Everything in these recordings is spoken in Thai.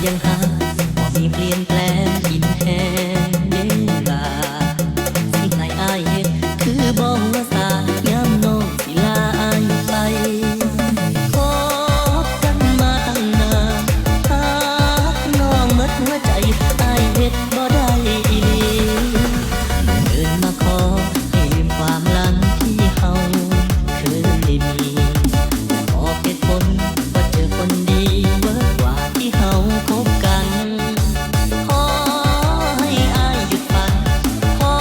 ยังหาบ่มีเปลี่ยนแปลงกินแห้งเด้ลาสิ่งให้อ้ายเฮ็ดคือบ่หัวซายามน้องสิลาอ้ายไปคบกันมาตั้งนานฮักน้องหมดหัวใจอ้ายเฮ็ดบ่ได้อีหลีเดินมาขอให้ลืมความหลังที่เฮาเคยมีบอกเหตุผลว่าเจอคนดีเวิร์กกว่าที่เฮาคบกันขอให้อ้ายหยุดฝันขอ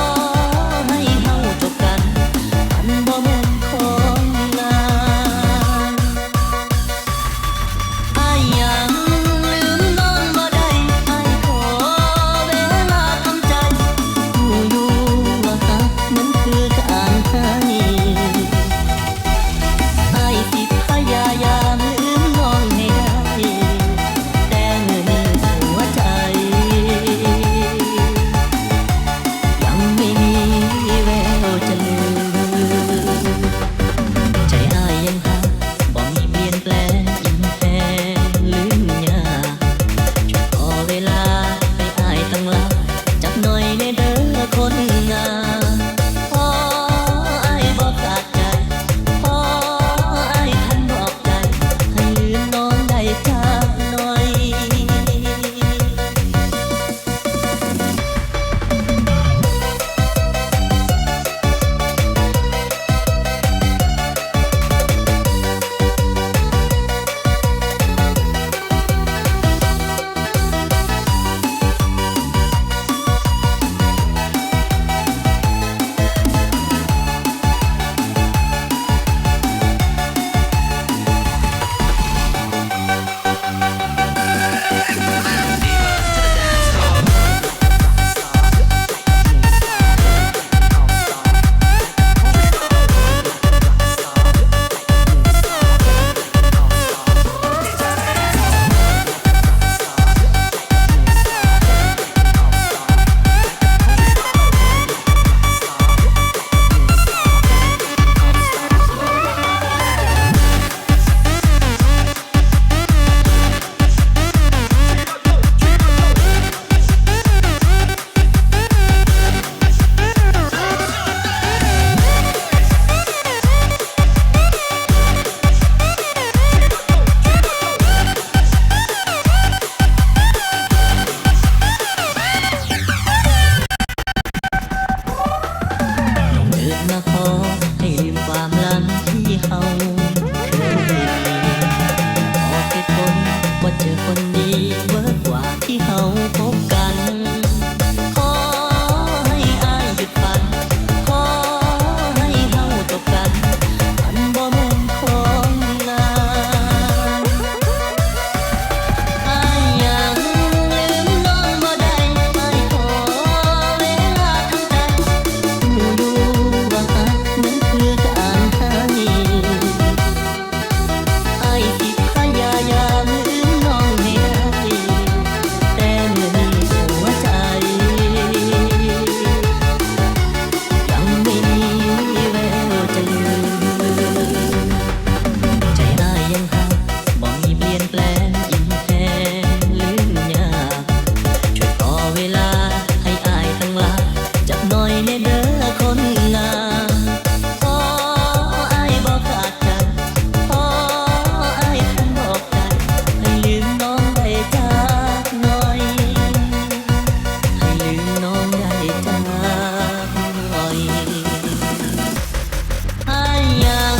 ให้เฮาจบกันมันบ่แม่นของงานอ้ายยังลืมน้องบ่ได้อ้ายขอเวลาทำใจรู้อยู่ว่าฮักมันคือการให้อ้ายสิพยายามลืมน้องให้ได้แต่มื้อนี้หัวใจยังไม่มีแววจะลืมใจอ้ายยังหาบ่มีเปลี่ยนแปลงอินแพงลืมยากช่วยขอเวลาให้อ้ายตั้งหลักจักหน่อยได้เด้อคนงามขออ้ายบ่ขาดใจขออ้ายทันบอกใจให้ลืมน้องได้จักหน่อยเดินมาขอให้ลืมความหลังที่เฮาเคยมีบอกเหตุผลว่าเจอคนดีเวิร์กกว่าที่เฮาพบกันขอให้อ้ายหยุดฝันขอให้เฮาจบกันมันบ่แม่นของงานอ้ายยังลืมน้องบ่ได้อ้ายขอเวลาทำใจรู้อยู่ว่าฮักมันคือการให้อ้ายสิพยายามลืมน้องให้ได้แต่มื้อนี้หัวใจยังไม่มีแววจะลืมใจอ้ายยังหาบ่มีเปลี่ยนแปลงอินแพงลืมยากช่วยขอเวลาให้อ้ายตั้งหลักจักหน่อยแน่เด้อคนงามขออ้ายบ่ขาดใจขออ้ายทันบอกใจให้ลืมน้องได้จักหน่อยให้ลืมน้องได้จักหน่อยอ้ายยัง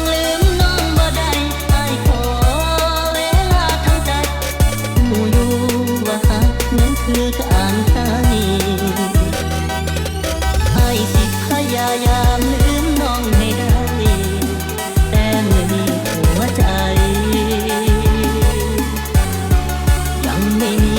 ลืมน้องบ่ได้อ้ายขอเวลาทำใจรู้อยู่ว่าฮักนั้นคือการให้อ้ายสิพยายามลืมน้องให้ได้แต่มื้อนี้หัวใจยังไม่มี